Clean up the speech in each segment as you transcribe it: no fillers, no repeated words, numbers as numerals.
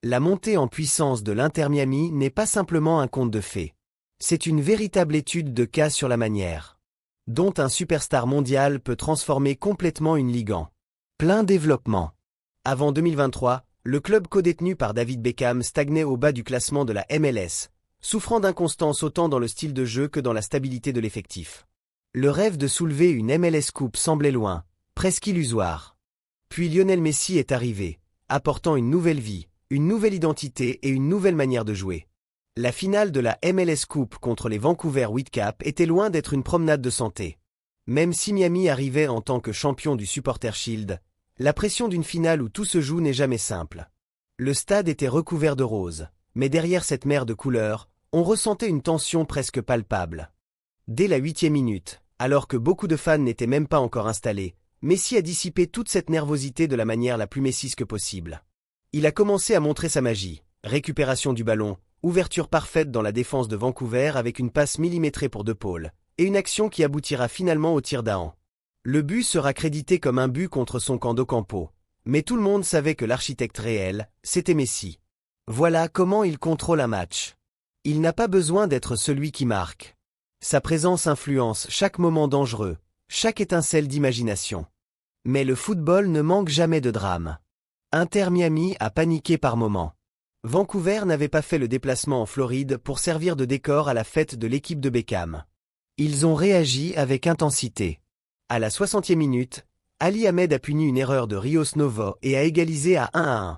La montée en puissance de l'Inter Miami n'est pas simplement un conte de fées. C'est une véritable étude de cas sur la manière dont un superstar mondial peut transformer complètement une ligue en plein développement. Avant 2023, le club codétenu par David Beckham stagnait au bas du classement de la MLS, souffrant d'inconstance autant dans le style de jeu que dans la stabilité de l'effectif. Le rêve de soulever une MLS Coupe semblait loin, presque illusoire. Puis Lionel Messi est arrivé, apportant une nouvelle vie, une nouvelle identité et une nouvelle manière de jouer. La finale de la MLS Coupe contre les Vancouver Whitecaps était loin d'être une promenade de santé. Même si Miami arrivait en tant que champion du Supporter Shield, la pression d'une finale où tout se joue n'est jamais simple. Le stade était recouvert de rose, mais derrière cette mer de couleurs, on ressentait une tension presque palpable. Dès la 8e minute, alors que beaucoup de fans n'étaient même pas encore installés, Messi a dissipé toute cette nervosité de la manière la plus messisque possible. Il a commencé à montrer sa magie, récupération du ballon, ouverture parfaite dans la défense de Vancouver avec une passe millimétrée pour De Paul, et une action qui aboutira finalement au tir d'Ahan. Le but sera crédité comme un but contre son camp d'Ocampo, mais tout le monde savait que l'architecte réel, c'était Messi. Voilà comment il contrôle un match. Il n'a pas besoin d'être celui qui marque. Sa présence influence chaque moment dangereux, chaque étincelle d'imagination. Mais le football ne manque jamais de drame. Inter Miami a paniqué par moments. Vancouver n'avait pas fait le déplacement en Floride pour servir de décor à la fête de l'équipe de Beckham. Ils ont réagi avec intensité. À la 60e minute, Ali Ahmed a puni une erreur de Rios Novo et a égalisé à 1-1.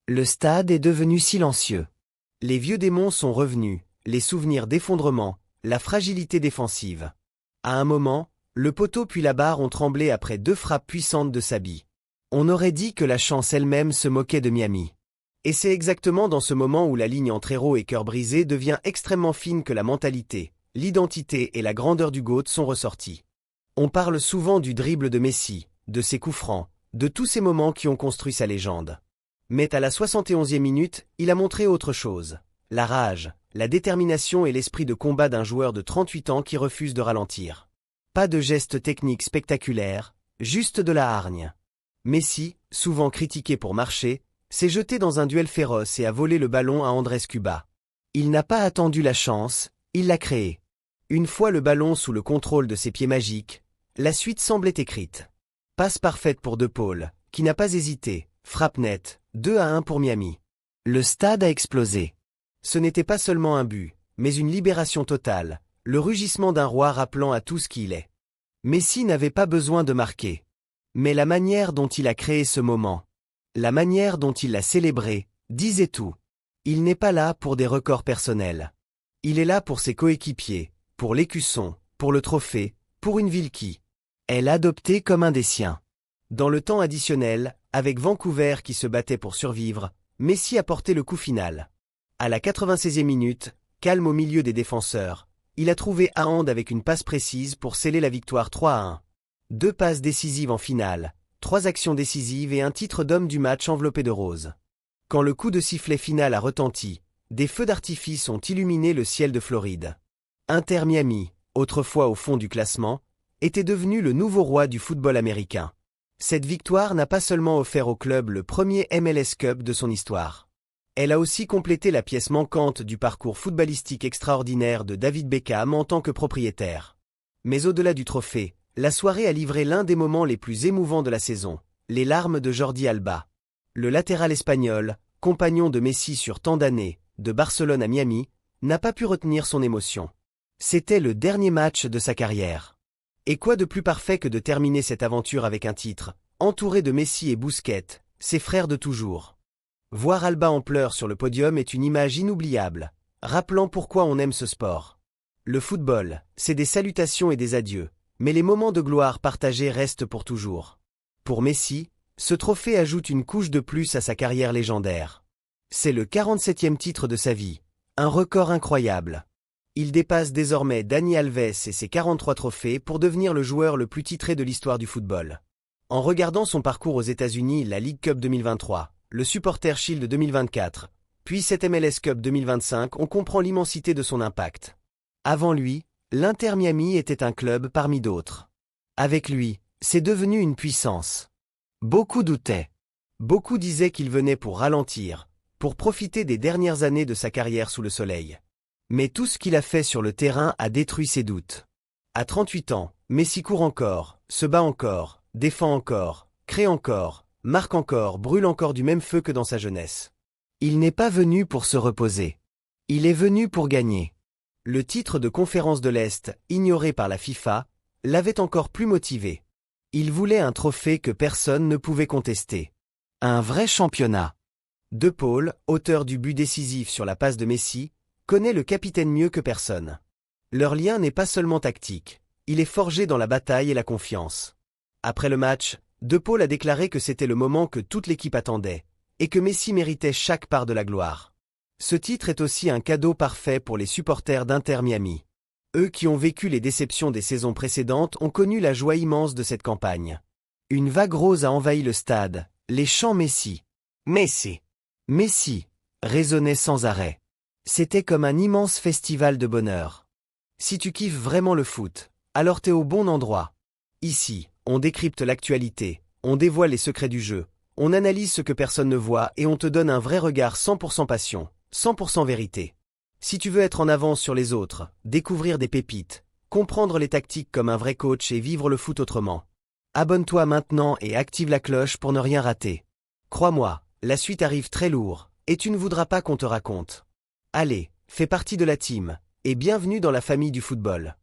Le stade est devenu silencieux. Les vieux démons sont revenus, les souvenirs d'effondrement, la fragilité défensive. À un moment, le poteau puis la barre ont tremblé après 2 frappes puissantes de Sabi. On aurait dit que la chance elle-même se moquait de Miami. Et c'est exactement dans ce moment où la ligne entre héros et cœur brisé devient extrêmement fine que la mentalité, l'identité et la grandeur du GOAT sont ressortis. On parle souvent du dribble de Messi, de ses coups francs, de tous ces moments qui ont construit sa légende. Mais à la 71e minute, il a montré autre chose. La rage, la détermination et l'esprit de combat d'un joueur de 38 ans qui refuse de ralentir. Pas de gestes techniques spectaculaires, juste de la hargne. Messi, souvent critiqué pour marcher, s'est jeté dans un duel féroce et a volé le ballon à Andrés Cuba. Il n'a pas attendu la chance, il l'a créée. Une fois le ballon sous le contrôle de ses pieds magiques, la suite semblait écrite. Passe parfaite pour De Paul, qui n'a pas hésité, frappe nette, 2-1 pour Miami. Le stade a explosé. Ce n'était pas seulement un but, mais une libération totale, le rugissement d'un roi rappelant à tous qui il est. Messi n'avait pas besoin de marquer. Mais la manière dont il a créé ce moment, la manière dont il l'a célébré, disait tout. Il n'est pas là pour des records personnels. Il est là pour ses coéquipiers, pour l'écusson, pour le trophée, pour une ville qui est adoptée comme un des siens. Dans le temps additionnel, avec Vancouver qui se battait pour survivre, Messi a porté le coup final. À la 96e minute, calme au milieu des défenseurs, il a trouvé Haaland avec une passe précise pour sceller la victoire 3-1. 2 passes décisives en finale, 3 actions décisives et un titre d'homme du match enveloppé de rose. Quand le coup de sifflet final a retenti, des feux d'artifice ont illuminé le ciel de Floride. Inter Miami, autrefois au fond du classement, était devenu le nouveau roi du football américain. Cette victoire n'a pas seulement offert au club le premier MLS Cup de son histoire. Elle a aussi complété la pièce manquante du parcours footballistique extraordinaire de David Beckham en tant que propriétaire. Mais au-delà du trophée, la soirée a livré l'un des moments les plus émouvants de la saison, les larmes de Jordi Alba. Le latéral espagnol, compagnon de Messi sur tant d'années, de Barcelone à Miami, n'a pas pu retenir son émotion. C'était le dernier match de sa carrière. Et quoi de plus parfait que de terminer cette aventure avec un titre, entouré de Messi et Busquets, ses frères de toujours. Voir Alba en pleurs sur le podium est une image inoubliable, rappelant pourquoi on aime ce sport. Le football, c'est des salutations et des adieux, mais les moments de gloire partagés restent pour toujours. Pour Messi, ce trophée ajoute une couche de plus à sa carrière légendaire. C'est le 47e titre de sa vie, un record incroyable. Il dépasse désormais Dani Alves et ses 43 trophées pour devenir le joueur le plus titré de l'histoire du football. En regardant son parcours aux États-Unis, la League Cup 2023, le Supporter Shield 2024, puis cette MLS Cup 2025, on comprend l'immensité de son impact. Avant lui, l'Inter Miami était un club parmi d'autres. Avec lui, c'est devenu une puissance. Beaucoup doutaient. Beaucoup disaient qu'il venait pour ralentir, pour profiter des dernières années de sa carrière sous le soleil. Mais tout ce qu'il a fait sur le terrain a détruit ses doutes. À 38 ans, Messi court encore, se bat encore, défend encore, crée encore, marque encore, brûle encore du même feu que dans sa jeunesse. Il n'est pas venu pour se reposer. Il est venu pour gagner. Le titre de Conférence de l'Est, ignoré par la FIFA, l'avait encore plus motivé. Il voulait un trophée que personne ne pouvait contester. Un vrai championnat. De Paul, auteur du but décisif sur la passe de Messi, connaît le capitaine mieux que personne. Leur lien n'est pas seulement tactique, il est forgé dans la bataille et la confiance. Après le match, De Paul a déclaré que c'était le moment que toute l'équipe attendait, et que Messi méritait chaque part de la gloire. Ce titre est aussi un cadeau parfait pour les supporters d'Inter Miami. Eux qui ont vécu les déceptions des saisons précédentes ont connu la joie immense de cette campagne. Une vague rose a envahi le stade, les chants Messi. Messi. Messi, résonnaient sans arrêt. C'était comme un immense festival de bonheur. Si tu kiffes vraiment le foot, alors t'es au bon endroit. Ici, on décrypte l'actualité, on dévoile les secrets du jeu, on analyse ce que personne ne voit et on te donne un vrai regard 100% passion, 100% vérité. Si tu veux être en avance sur les autres, découvrir des pépites, comprendre les tactiques comme un vrai coach et vivre le foot autrement, abonne-toi maintenant et active la cloche pour ne rien rater. Crois-moi, la suite arrive très lourd, et tu ne voudras pas qu'on te raconte. Allez, fais partie de la team, et bienvenue dans la famille du football.